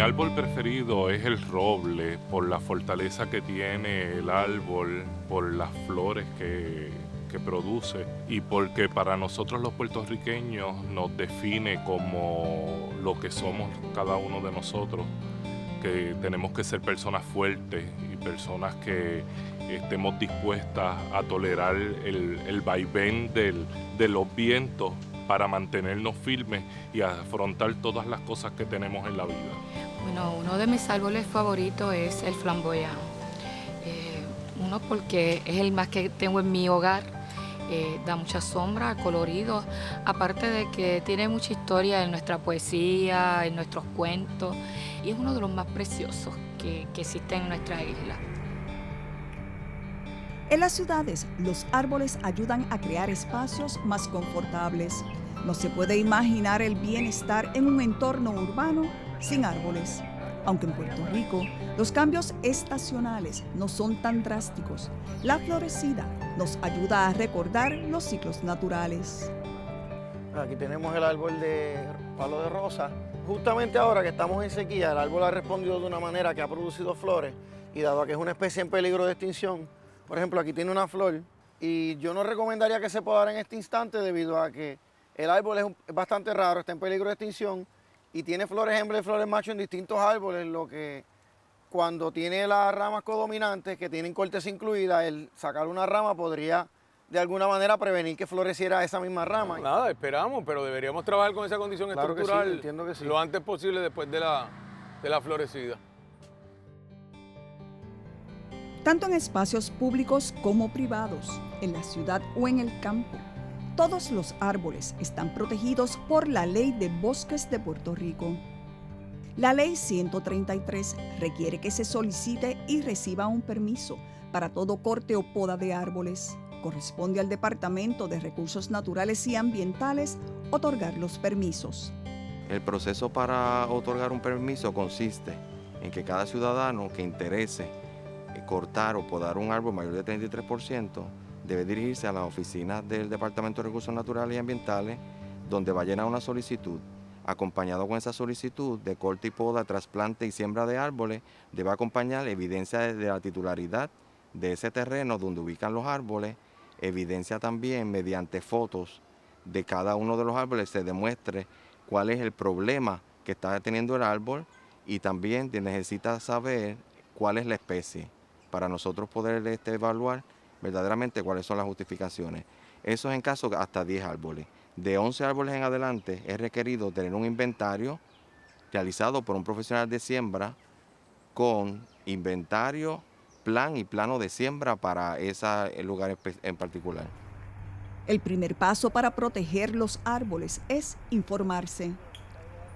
árbol preferido es el roble, por la fortaleza que tiene el árbol, por las flores que produce y porque para nosotros los puertorriqueños nos define como lo que somos cada uno de nosotros, que tenemos que ser personas fuertes y personas que estemos dispuestas a tolerar el vaivén de los vientos para mantenernos firmes y afrontar todas las cosas que tenemos en la vida. Bueno, uno de mis árboles favoritos es el flamboyán. Uno porque es el más que tengo en mi hogar, da mucha sombra, colorido, aparte de que tiene mucha historia en nuestra poesía, en nuestros cuentos, y es uno de los más preciosos que existen en nuestra isla. En las ciudades, los árboles ayudan a crear espacios más confortables. No se puede imaginar el bienestar en un entorno urbano sin árboles. Aunque en Puerto Rico los cambios estacionales no son tan drásticos, la florecida nos ayuda a recordar los ciclos naturales. Aquí tenemos el árbol de palo de rosa. Justamente ahora que estamos en sequía, el árbol ha respondido de una manera que ha producido flores y dado que es una especie en peligro de extinción, por ejemplo, aquí tiene una flor y yo no recomendaría que se podara en este instante debido a que el árbol es bastante raro, está en peligro de extinción y tiene flores hembra y flores macho en distintos árboles, lo que cuando tiene las ramas codominantes que tienen corteza incluida, el sacar una rama podría de alguna manera prevenir que floreciera esa misma rama. Nada, esperamos, pero deberíamos trabajar con esa condición Claro estructural que sí, entiendo que sí. Lo antes posible después de la florecida. Tanto en espacios públicos como privados, en la ciudad o en el campo, todos los árboles están protegidos por la Ley de Bosques de Puerto Rico. La Ley 133 requiere que se solicite y reciba un permiso para todo corte o poda de árboles. Corresponde al Departamento de Recursos Naturales y Ambientales otorgar los permisos. El proceso para otorgar un permiso consiste en que cada ciudadano que interese cortar o podar un árbol mayor de 33% debe dirigirse a las oficinas del Departamento de Recursos Naturales y Ambientales, donde va a llenar una solicitud. Acompañado con esa solicitud de corte y poda, trasplante y siembra de árboles, debe acompañar evidencia de la titularidad de ese terreno donde ubican los árboles, evidencia también mediante fotos de cada uno de los árboles se demuestre cuál es el problema que está teniendo el árbol y también necesita saber cuál es la especie para nosotros poder evaluar verdaderamente cuáles son las justificaciones. Eso es en caso de hasta 10 árboles. De 11 árboles en adelante es requerido tener un inventario realizado por un profesional de siembra con inventario, plan y plano de siembra para ese lugar en particular. El primer paso para proteger los árboles es informarse.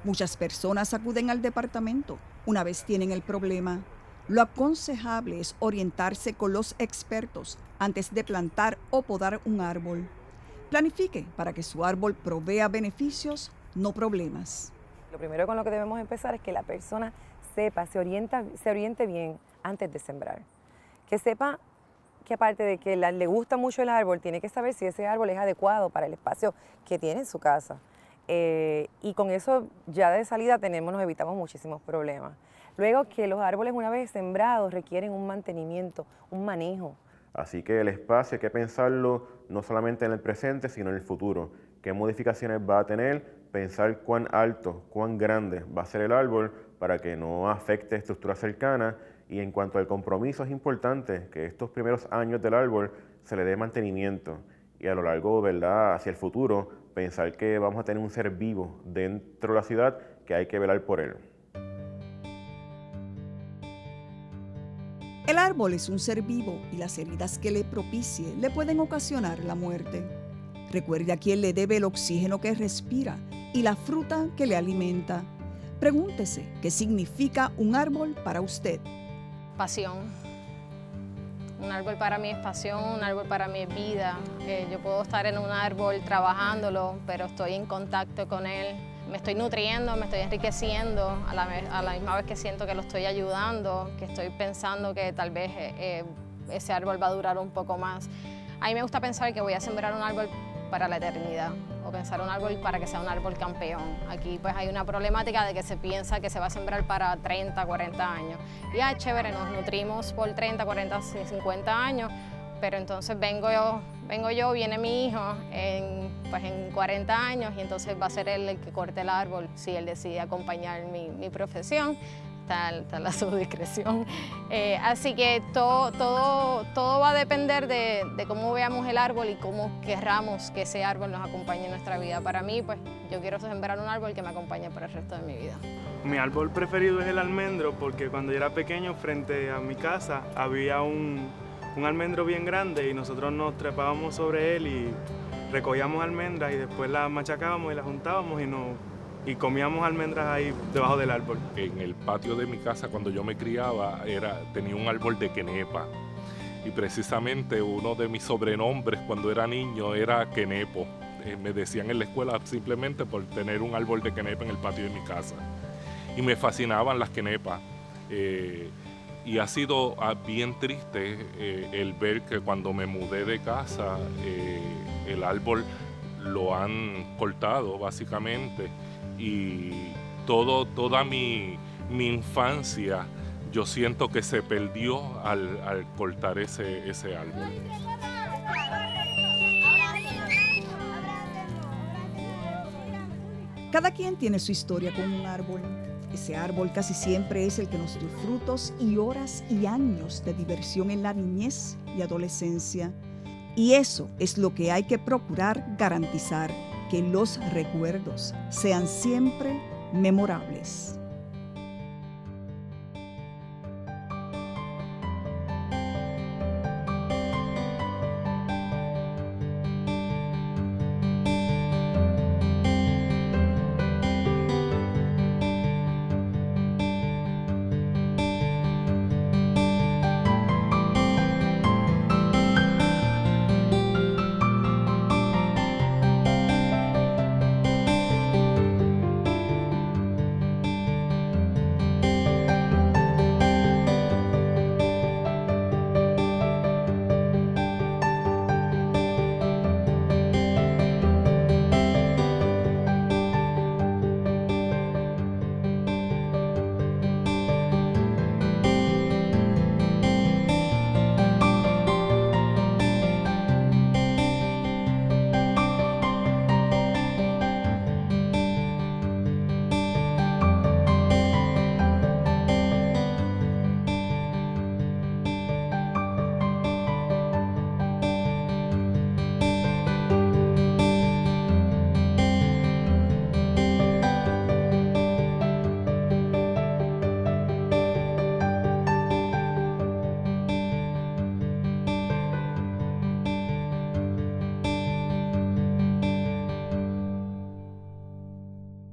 Muchas personas acuden al departamento una vez tienen el problema. Lo aconsejable es orientarse con los expertos antes de plantar o podar un árbol. Planifique para que su árbol provea beneficios, no problemas. Lo primero con lo que debemos empezar es que la persona sepa, se oriente bien antes de sembrar. Que sepa que aparte de que le gusta mucho el árbol, tiene que saber si ese árbol es adecuado para el espacio que tiene en su casa. Y con eso ya de salida nos evitamos muchísimos problemas. Luego que los árboles una vez sembrados requieren un mantenimiento, un manejo. Así que el espacio hay que pensarlo no solamente en el presente, sino en el futuro. ¿Qué modificaciones va a tener? Pensar cuán alto, cuán grande va a ser el árbol para que no afecte estructuras cercanas. Y en cuanto al compromiso, es importante que estos primeros años del árbol se le dé mantenimiento. Y a lo largo, ¿verdad?, hacia el futuro, pensar que vamos a tener un ser vivo dentro de la ciudad que hay que velar por él. El árbol es un ser vivo y las heridas que le propicie le pueden ocasionar la muerte. Recuerde a quién le debe el oxígeno que respira y la fruta que le alimenta. Pregúntese qué significa un árbol para usted. Pasión. Un árbol para mí es pasión, un árbol para mí es vida. Yo puedo estar en un árbol trabajándolo, pero estoy en contacto con él. Me estoy nutriendo, me estoy enriqueciendo, a la misma vez que siento que lo estoy ayudando, que estoy pensando que tal vez ese árbol va a durar un poco más. A mí me gusta pensar que voy a sembrar un árbol para la eternidad o pensar un árbol para que sea un árbol campeón. Aquí pues hay una problemática de que se piensa que se va a sembrar para 30, 40 años. Y chévere, nos nutrimos por 30, 40, 50 años, pero entonces vengo yo, viene mi hijo en 40 años y entonces va a ser él el que corte el árbol si él decide acompañar mi profesión. Está a su discreción. Así que todo va a depender de cómo veamos el árbol y cómo querramos que ese árbol nos acompañe en nuestra vida. Para mí, pues, yo quiero sembrar un árbol que me acompañe por el resto de mi vida. Mi árbol preferido es el almendro porque cuando yo era pequeño, frente a mi casa, había un almendro bien grande y nosotros nos trepábamos sobre él y recogíamos almendras y después las machacábamos y las juntábamos y comíamos almendras ahí debajo del árbol. En el patio de mi casa, cuando yo me criaba, tenía un árbol de quenepa. Y precisamente uno de mis sobrenombres cuando era niño era Quenepo. Me decían en la escuela simplemente por tener un árbol de quenepa en el patio de mi casa. Y me fascinaban las quenepas. Y ha sido bien triste el ver que cuando me mudé de casa, el árbol lo han cortado básicamente. Y toda mi infancia yo siento que se perdió al cortar ese árbol. Cada quien tiene su historia con un árbol. Ese árbol casi siempre es el que nos dio frutos y horas y años de diversión en la niñez y adolescencia. Y eso es lo que hay que procurar garantizar, que los recuerdos sean siempre memorables.